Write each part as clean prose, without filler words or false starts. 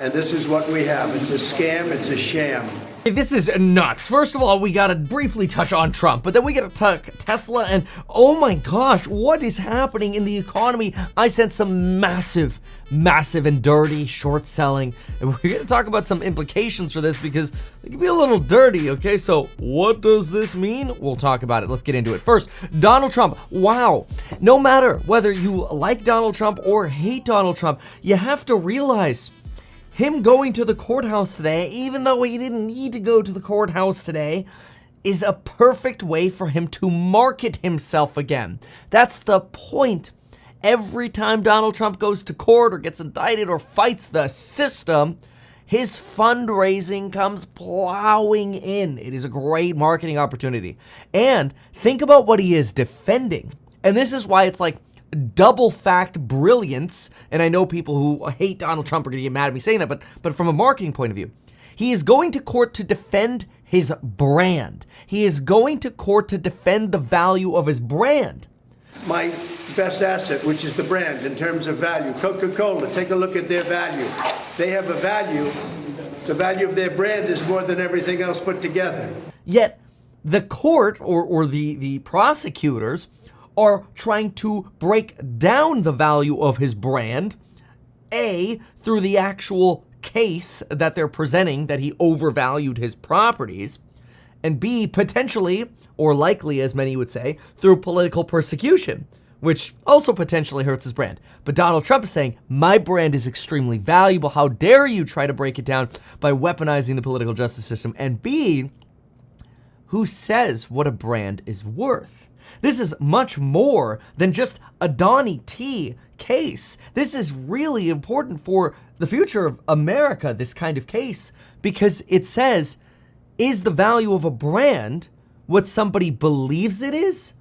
And this is what we have. It's a scam, it's a sham. This is nuts. First of all, we gotta briefly touch on Trump, but then we gotta talk Tesla and oh my gosh, what is happening in the economy? I sense some massive and dirty short selling, and we're gonna talk about some implications for this because it can be a little dirty, okay? So what does this mean? We'll talk about it. Let's get into it. First, Donald Trump. Wow. No matter whether you like Donald Trump or hate Donald Trump, you have to realize him going to the courthouse today, even though he didn't need to go to the courthouse today, is a perfect way for him to market himself again. That's the point. Every time Donald Trump goes to court or gets indicted or fights the system, his fundraising comes plowing in. It is a great marketing opportunity. And think about what he is defending. And this is why it's like double fact brilliance, and I know people who hate Donald Trump are gonna get mad at me saying that, but from a marketing point of view, he is going to court to defend his brand. He is going to court to defend the value of his brand. My best asset, which is the brand in terms of value. Coca-Cola, take a look at their value. They have a value. The value of their brand is more than everything else put together. Yet the court or the prosecutors are trying to break down the value of his brand, A, through the actual case that they're presenting that he overvalued his properties, and B, potentially, or likely as many would say, through political persecution, which also potentially hurts his brand. But Donald Trump is saying, my brand is extremely valuable. How dare you try to break it down by weaponizing the political justice system? And B, who says what a brand is worth? This is much more than just a Donnie T case. This is really important for the future of America, this kind of case, because it says, is the value of a brand what somebody believes it is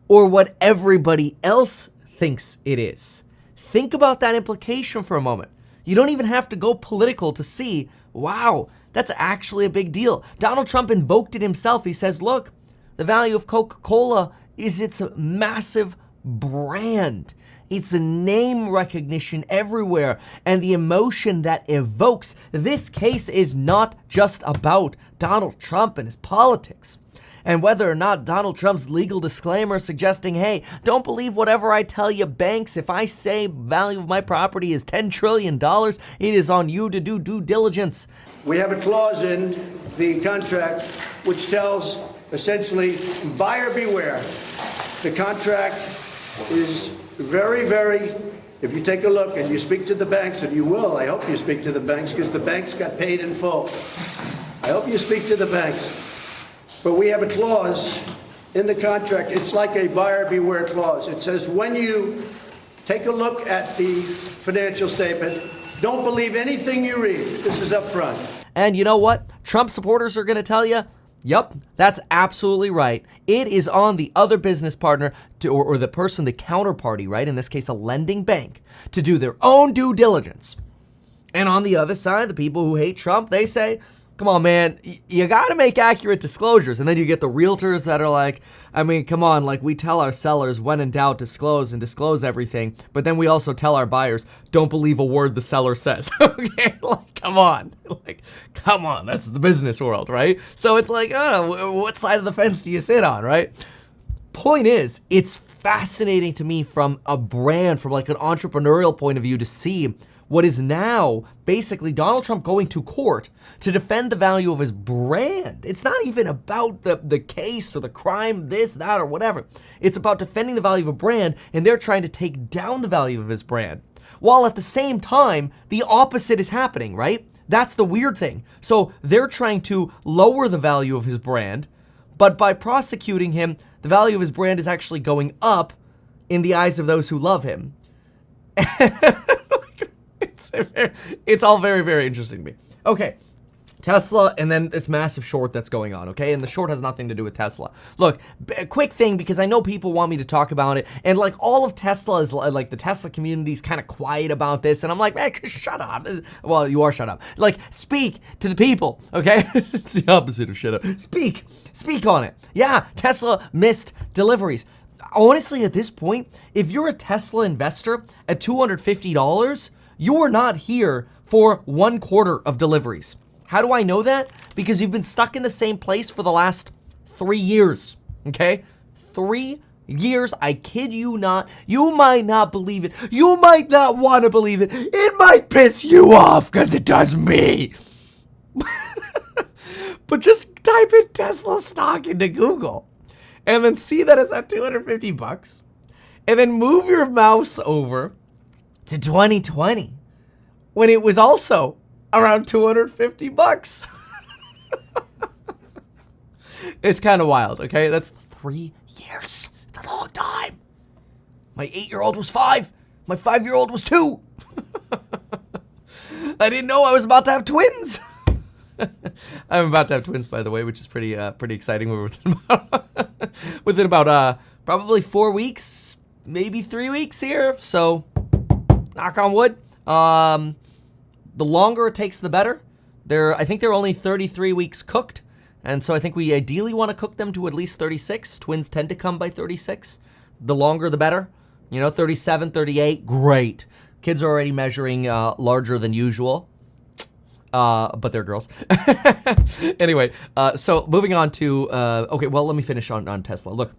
or what everybody else thinks it is? Think about that implication for a moment. You don't even have to go political to see, wow, that's actually a big deal. Donald Trump invoked it himself. He says, look, the value of Coca-Cola is its massive brand. It's a name recognition everywhere and the emotion that evokes. This case is not just about Donald Trump and his politics. And whether or not Donald Trump's legal disclaimer suggesting, hey, don't believe whatever I tell you, banks. If I say value of my property is $10 trillion, it is on you to do due diligence. We have a clause in the contract which tells essentially buyer beware. The contract is very, if you take a look and you speak to the banks, and you will, I hope you speak to the banks because the banks got paid in full. I hope you speak to the banks. But we have a clause in the contract. It's like a buyer beware clause. It says when you take a look at the financial statement, don't believe anything you read. This is up front. And you know what? Trump supporters are going to tell you, yep, that's absolutely right. It is on the other business partner or the person, the counterparty, right? In this case, a lending bank, to do their own due diligence. And on the other side, the people who hate Trump, they say, come on, man, you got to make accurate disclosures. And then you get the realtors that are like, I mean, come on, like we tell our sellers when in doubt, disclose everything. But then we also tell our buyers, don't believe a word the seller says. Okay, like, come on, that's the business world, right? So it's like, what side of the fence do you sit on, right? Point is, it's fascinating to me from a brand, from like an entrepreneurial point of view to see what is now basically Donald Trump going to court to defend the value of his brand. It's not even about the case or the crime, this, that, or whatever. It's about defending the value of a brand, and they're trying to take down the value of his brand. While at the same time, the opposite is happening, right? That's the weird thing. So they're trying to lower the value of his brand, but by prosecuting him, the value of his brand is actually going up in the eyes of those who love him. It's all very, very interesting to me. Okay, Tesla and then this massive short that's going on, okay? And the short has nothing to do with Tesla. Look, a quick thing, because I know people want me to talk about it, and like all of Tesla is like the Tesla community is kind of quiet about this, and I'm like, man, shut up. Well, you are shut up. Like, speak to the people, okay? It's the opposite of shut up. Speak on it. Yeah, Tesla missed deliveries. Honestly, at this point, if you're a Tesla investor at $250, You're not here for 1/4 of deliveries. How do I know that? Because you've been stuck in the same place for the last 3 years, okay? 3 years, I kid you not. You might not believe it. You might not want to believe it. It might piss you off because it does me. But just type in Tesla stock into Google and then see that it's at 250 bucks. And then move your mouse over to 2020 when it was also around 250 bucks. It's kind of wild, okay? That's 3 years. It's a long time. My 8-year-old was 5. My 5-year-old was 2. I didn't know I was about to have twins. I'm about to have twins, by the way, which is pretty exciting. We're within about probably 4 weeks, maybe 3 weeks here. So, knock on wood. The longer it takes, the better. I think they're only 33 weeks cooked. And so I think we ideally want to cook them to at least 36. Twins tend to come by 36. The longer, the better. 37, 38, great. Kids are already measuring larger than usual. But they're girls. Anyway, so moving on to, okay, well, let me finish on Tesla. Look,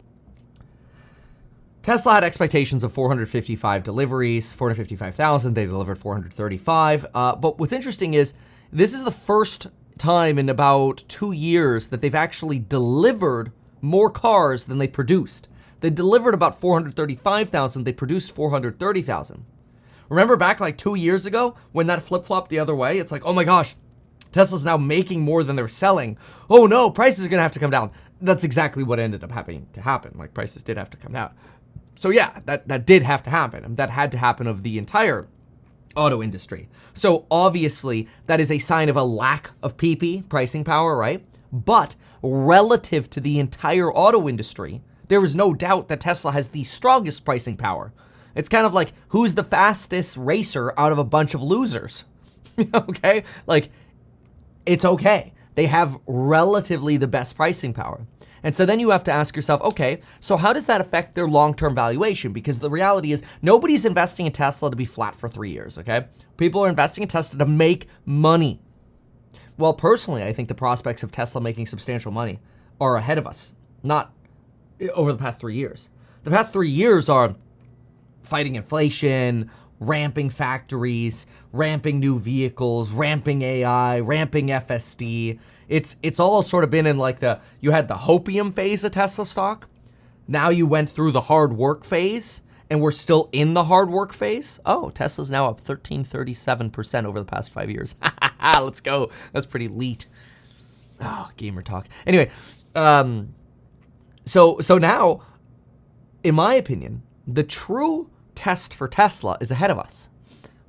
Tesla had expectations of 455 deliveries, 455,000. They delivered 435. But what's interesting is this is the first time in about 2 years that they've actually delivered more cars than they produced. They delivered about 435,000. They produced 430,000. Remember back like 2 years ago when that flip-flopped the other way? It's like, oh my gosh, Tesla's now making more than they're selling. Oh no, prices are going to have to come down. That's exactly what ended up having to happen. Like prices did have to come down. So yeah, that did have to happen. And that had to happen of the entire auto industry. So obviously that is a sign of a lack of PP, pricing power, right? But relative to the entire auto industry, there is no doubt that Tesla has the strongest pricing power. It's kind of like, who's the fastest racer out of a bunch of losers? Okay? Like, it's okay. They have relatively the best pricing power. And so then you have to ask yourself, okay, so how does that affect their long-term valuation? Because the reality is nobody's investing in Tesla to be flat for 3 years, okay? People are investing in Tesla to make money. Well, personally, I think the prospects of Tesla making substantial money are ahead of us, not over the past 3 years. The past 3 years are fighting inflation, ramping factories, ramping new vehicles, ramping AI, ramping FSD. It's all sort of been in like you had the hopium phase of Tesla stock. Now you went through the hard work phase and we're still in the hard work phase. Oh, Tesla's now up 1337% over the past 5 years. Let's go. That's pretty elite. Oh, gamer talk. Anyway, so now, in my opinion, the true test for Tesla is ahead of us.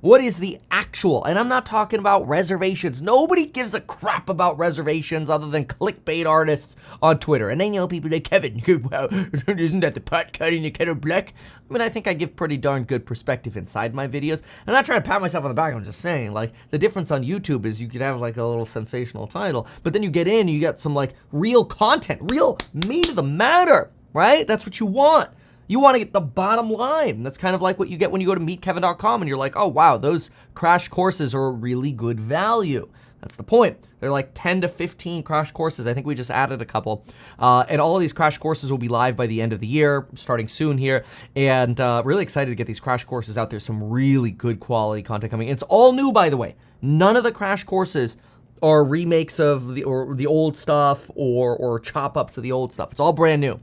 What is the actual, and I'm not talking about reservations. Nobody gives a crap about reservations other than clickbait artists on Twitter. And they know people like, Kevin, well, isn't that the pot cutting the kettle black? I mean, I think I give pretty darn good perspective inside my videos. I'm not trying to pat myself on the back. I'm just saying, like, the difference on YouTube is you could have like a little sensational title, but then you get in and you got some like real content, real meat of the matter, right? That's what you want. You want to get the bottom line. That's kind of like what you get when you go to meetkevin.com and you're like, oh, wow, those crash courses are a really good value. That's the point. They're like 10 to 15 crash courses. I think we just added a couple. And all of these crash courses will be live by the end of the year, starting soon here. And really excited to get these crash courses out there. Some really good quality content coming. It's all new, by the way. None of the crash courses are remakes of the old stuff or chop ups of the old stuff. It's all brand new.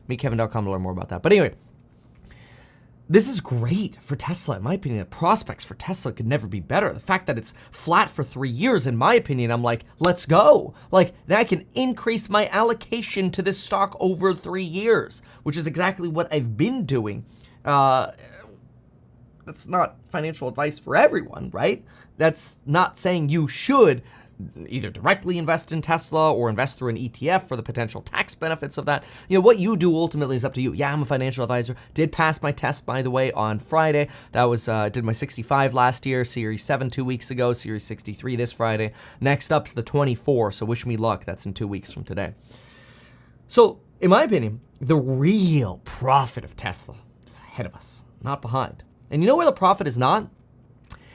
MeetKevin.com to learn more about that. But anyway, this is great for Tesla, in my opinion. The prospects for Tesla could never be better. The fact that it's flat for 3 years, in my opinion, I'm like, let's go. Like, now I can increase my allocation to this stock over 3 years, which is exactly what I've been doing. That's not financial advice for everyone, right? That's not saying you should either directly invest in Tesla or invest through an ETF for the potential tax benefits of that. You know, what you do ultimately is up to you. Yeah, I'm a financial advisor. Did pass my test, by the way, on Friday. That was, did my 65 last year, Series 7 2 weeks ago, Series 63 this Friday. Next up's the 24, so wish me luck. That's in 2 weeks from today. So, in my opinion, the real profit of Tesla is ahead of us, not behind. And you know where the profit is not?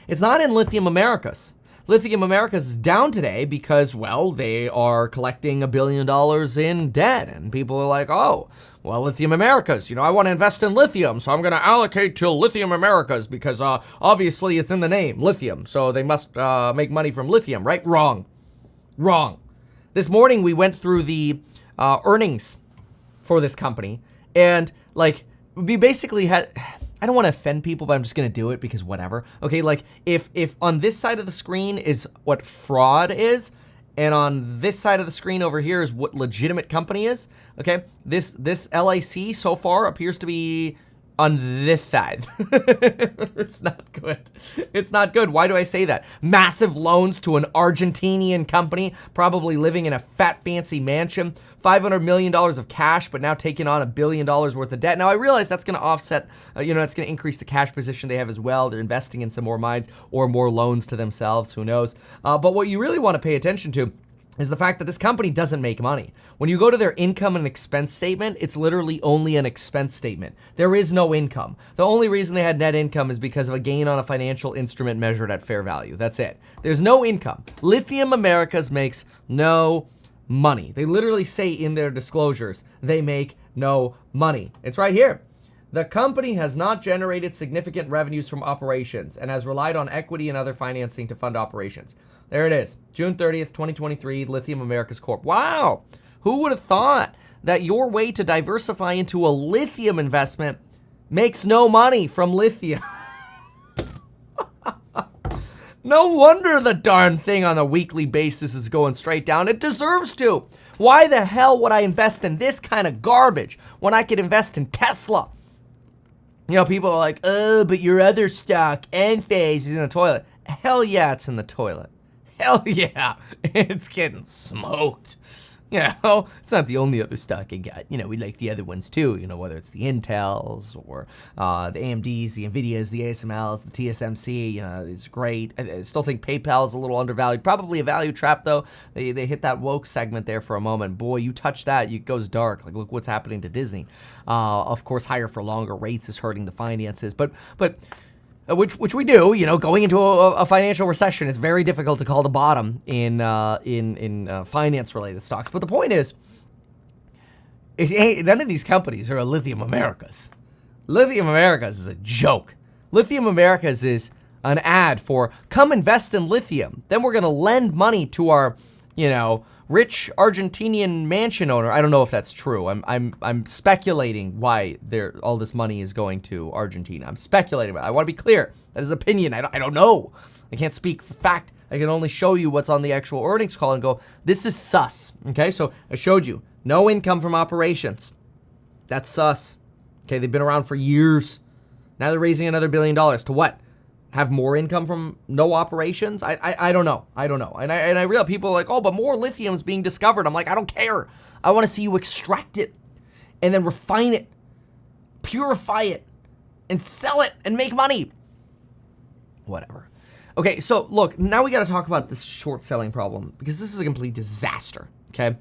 It's not in Lithium Americas. Lithium Americas is down today because, well, they are collecting $1 billion in debt. And people are like, oh, well, Lithium Americas, I want to invest in lithium, so I'm going to allocate to Lithium Americas because obviously it's in the name, lithium. So they must make money from lithium, right? Wrong. This morning we went through the earnings for this company. And, we basically had... I don't want to offend people, but I'm just going to do it because whatever. Okay, if on this side of the screen is what fraud is, and on this side of the screen over here is what legitimate company is, okay? This LAC so far appears to be on this side. It's not good. It's not good. Why do I say that? Massive loans to an Argentinian company, probably living in a fat, fancy mansion. $500 million of cash, but now taking on $1 billion worth of debt. Now, I realize that's going to offset, it's going to increase the cash position they have as well. They're investing in some more mines or more loans to themselves. Who knows? But what you really want to pay attention to is the fact that this company doesn't make money. When you go to their income and expense statement, it's literally only an expense statement. There is no income. The only reason they had net income is because of a gain on a financial instrument measured at fair value. That's it. There's no income. Lithium Americas makes no money. They literally say in their disclosures, they make no money. It's right here. The company has not generated significant revenues from operations and has relied on equity and other financing to fund operations. There it is. June 30th, 2023, Lithium Americas Corp. Wow. Who would have thought that your way to diversify into a lithium investment makes no money from lithium? No wonder the darn thing on a weekly basis is going straight down. It deserves to. Why the hell would I invest in this kind of garbage when I could invest in Tesla? People are like, oh, but your other stock, Enphase, is in the toilet. Hell yeah, it's in the toilet. Hell yeah, it's getting smoked. It's not the only other stock I got. We like the other ones too, whether it's the Intels or the AMDs, the NVIDIAs, the ASMLs, the TSMC, it's great. I still think PayPal is a little undervalued. Probably a value trap though. They hit that woke segment there for a moment. Boy, you touch that, it goes dark. Look what's happening to Disney. Of course, higher for longer rates is hurting the finances, but which we do, going into a financial recession, it's very difficult to call the bottom in finance-related stocks. But the point is, none of these companies are a Lithium Americas. Lithium Americas is a joke. Lithium Americas is an ad for come invest in lithium. Then we're going to lend money to our, rich Argentinian mansion owner. I don't know if that's true. I'm speculating why all this money is going to Argentina. I'm speculating about it. I want to be clear. That is opinion. I don't know. I can't speak for fact. I can only show you what's on the actual earnings call and go, this is sus. Okay, so I showed you. No income from operations. That's sus. Okay, they've been around for years. Now they're raising another $1 billion. To what? Have more income from no operations? I don't know. And I realize people are like, oh, but more lithium's being discovered. I'm like, I don't care. I want to see you extract it and then refine it, purify it, and sell it and make money. Whatever. Okay, so look, now we got to talk about this short selling problem because this is a complete disaster, okay?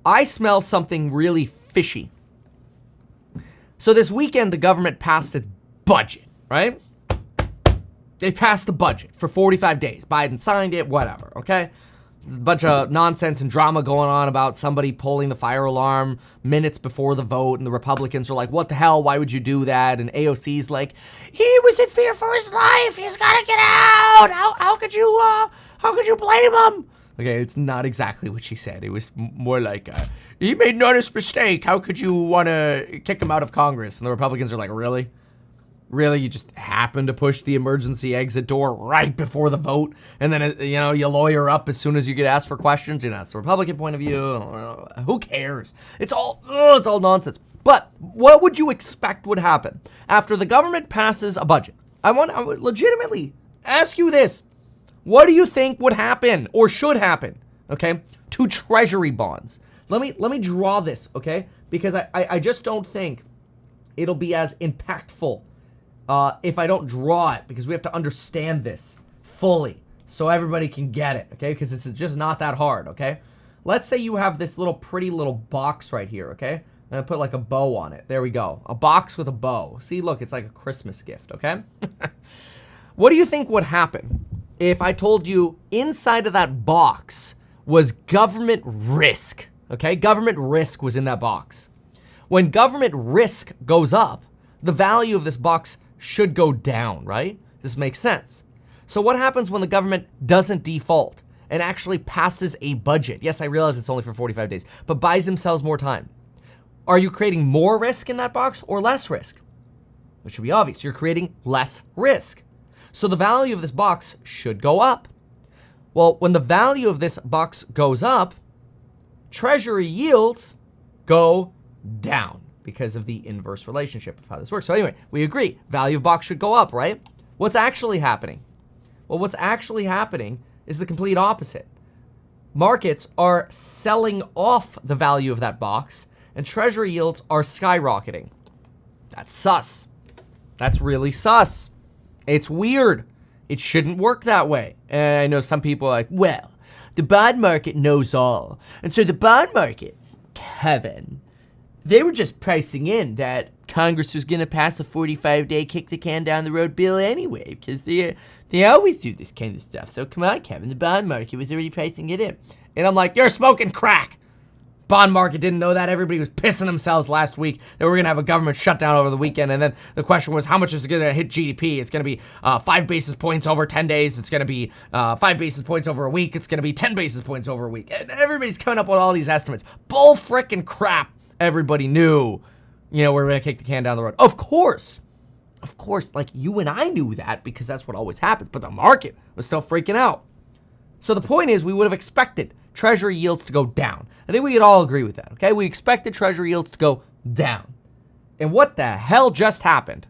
I smell something really fishy. So this weekend, the government passed its budget. Right? They passed the budget for 45 days. Biden signed it, whatever, okay? There's a bunch of nonsense and drama going on about somebody pulling the fire alarm minutes before the vote, and the Republicans are like, what the hell, why would you do that? And AOC's like, he was in fear for his life, he's gotta get out! How could you blame him? Okay, it's not exactly what she said. It was more like, he made an honest mistake, how could you want to kick him out of Congress? And the Republicans are like, really? Really, you just happen to push the emergency exit door right before the vote, and then, you lawyer up as soon as you get asked for questions? It's the Republican point of view. Who cares? It's all nonsense. But what would you expect would happen after the government passes a budget? I would legitimately ask you this. What do you think would happen or should happen, okay, to treasury bonds? Let me draw this, okay, because I just don't think it'll be as impactful if I don't draw it, because we have to understand this fully so everybody can get it, okay? Because it's just not that hard, okay? Let's say you have this pretty little box right here, okay? And I put like a bow on it. There we go. A box with a bow. See, look, it's like a Christmas gift, okay? What do you think would happen if I told you inside of that box was government risk, okay? Government risk was in that box. When government risk goes up, the value of this box should go down, right? This makes sense. So what happens when the government doesn't default and actually passes a budget? Yes, I realize it's only for 45 days, but buys themselves more time. Are you creating more risk in that box or less risk? It should be obvious. You're creating less risk. So the value of this box should go up. Well, when the value of this box goes up, treasury yields go down because of the inverse relationship of how this works. So anyway, we agree, value of box should go up, right? What's actually happening? Well, what's actually happening is the complete opposite. Markets are selling off the value of that box and treasury yields are skyrocketing. That's sus. That's really sus. It's weird. It shouldn't work that way. And I know some people are like, well, the bond market knows all. And so the bond market, Kevin, they were just pricing in that Congress was going to pass a 45-day kick the can down the road bill anyway, because they always do this kind of stuff. So come on, Kevin, the bond market was already pricing it in. And I'm like, you're smoking crack. Bond market didn't know that. Everybody was pissing themselves last week that we're going to have a government shutdown over the weekend. And then the question was, how much is it going to hit GDP? It's going to be 5 basis points over 10 days. It's going to be 5 basis points over a week. It's going to be 10 basis points over a week. And everybody's coming up with all these estimates. Bull frickin' crap. Everybody knew, we're going to kick the can down the road. Of course, like you and I knew that because that's what always happens. But the market was still freaking out. So the point is, we would have expected Treasury yields to go down. I think we could all agree with that, okay? We expected Treasury yields to go down. And what the hell just happened?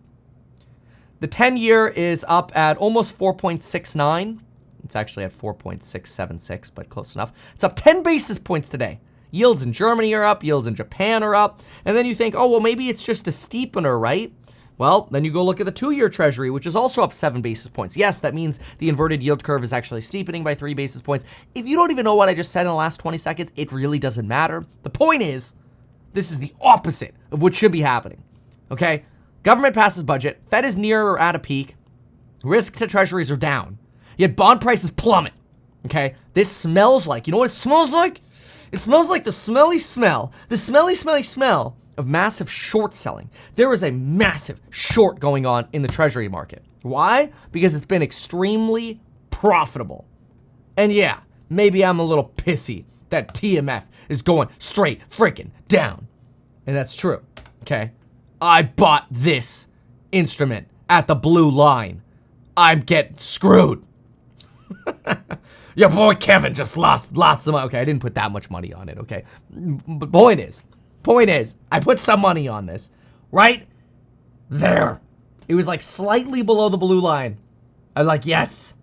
The 10-year is up at almost 4.69. It's actually at 4.676, but close enough. It's up 10 basis points today. Yields in Germany are up, yields in Japan are up. And then you think, oh, well, maybe it's just a steepener, right? Well, then you go look at the 2-year Treasury, which is also up 7 basis points. Yes, that means the inverted yield curve is actually steepening by 3 basis points. If you don't even know what I just said in the last 20 seconds, it really doesn't matter. The point is, this is the opposite of what should be happening, okay? Government passes budget, Fed is near or at a peak, risk to treasuries are down, yet bond prices plummet, okay? This smells like, you know what it smells like? It smells like the smelly smell of massive short selling. There is a massive short going on in the treasury market. Why? Because it's been extremely profitable. And yeah, maybe I'm a little pissy that TMF is going straight freaking down. And that's true, okay? I bought this instrument at the blue line. I'm getting screwed. Your boy Kevin just lost lots of money. Okay, I didn't put that much money on it, okay? But point is, I put some money on this right there. It was like slightly below the blue line. I'm like, yes,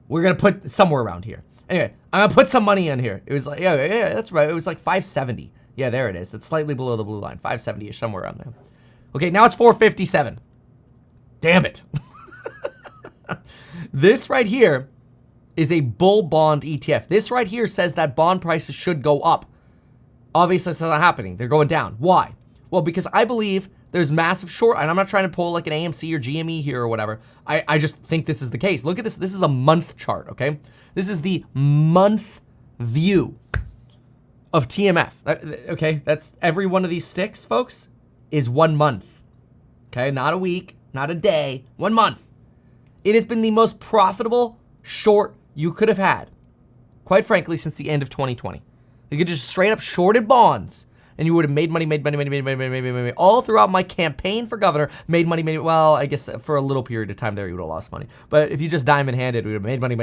we're going to put somewhere around here. Anyway, I'm going to put some money in here. It was like, yeah, that's right. It was like 570. Yeah, there it is. It's slightly below the blue line. 570-ish, somewhere around there. Okay, now it's 457. Damn it. This right here is a bull bond ETF. This right here says that bond prices should go up. Obviously, it's not happening. They're going down. Why? Well, because I believe there's massive short, and I'm not trying to pull like an AMC or GME here or whatever. I just think this is the case. Look at this. This is a month chart, okay? This is the month view of TMF. Okay, that's every one of these sticks, folks, is 1 month. Okay, not a week, not a day, 1 month. It has been the most profitable short you could have had, quite frankly, since the end of 2020. You could just straight up shorted bonds and you would have made money all throughout my campaign for governor, made money. Well, I guess for a little period of time there, you would have lost money. But if you just diamond handed, we would have made money.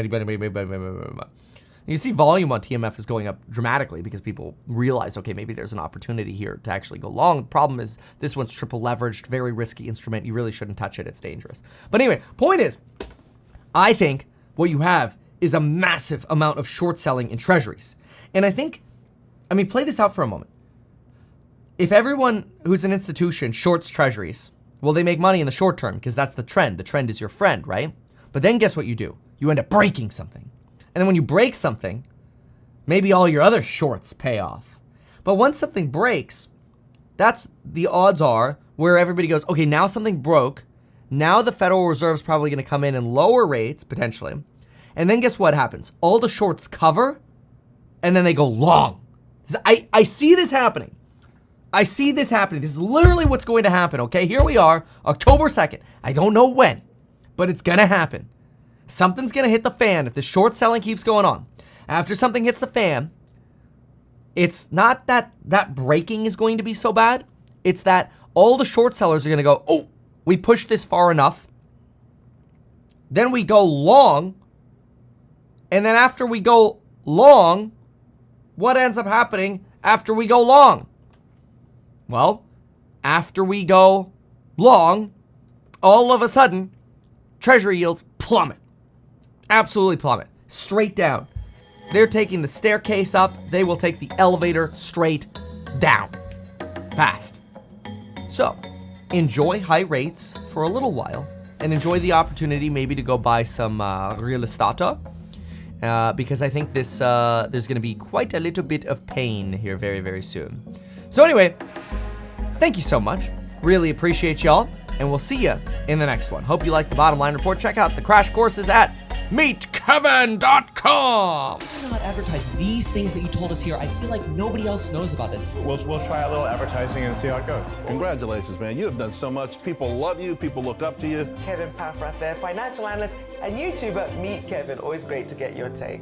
You see volume on TMF is going up dramatically because people realize, okay, maybe there's an opportunity here to actually go long. The problem is this one's triple leveraged, very risky instrument. You really shouldn't touch it. It's dangerous. But anyway, point is, I think what you have is a massive amount of short selling in treasuries. And I think, play this out for a moment. If everyone who's an institution shorts treasuries, well, they make money in the short term because that's the trend. The trend is your friend, right? But then guess what you do? You end up breaking something. And then when you break something, maybe all your other shorts pay off. But once something breaks, that's the odds are where everybody goes, okay, now something broke. Now the Federal Reserve's probably going to come in and lower rates, potentially. And then guess what happens? All the shorts cover, and then they go long. I see this happening. I see this happening. This is literally what's going to happen, okay? Here we are, October 2nd. I don't know when, but it's going to happen. Something's going to hit the fan if the short selling keeps going on. After something hits the fan, it's not that breaking is going to be so bad. It's that all the short sellers are going to go, oh, we pushed this far enough. Then we go long. And then after we go long, what ends up happening after we go long? Well, after we go long, all of a sudden, treasury yields plummet. Absolutely plummet. Straight down. They're taking the staircase up. They will take the elevator straight down. Fast. So, enjoy high rates for a little while and enjoy the opportunity maybe to go buy some real estate. Because I think this there's going to be quite a little bit of pain here very, very soon. So anyway, thank you so much. Really appreciate y'all. And we'll see you in the next one. Hope you like the Bottom Line Report. Check out the crash courses at meetkevin.com. Why not advertise these things that you told us here? I feel like nobody else knows about this. We'll try a little advertising and see how it goes. Congratulations, man. You have done so much. People love you. People look up to you. Kevin Paffrath there, financial analyst and YouTuber. Meet Kevin. Always great to get your take.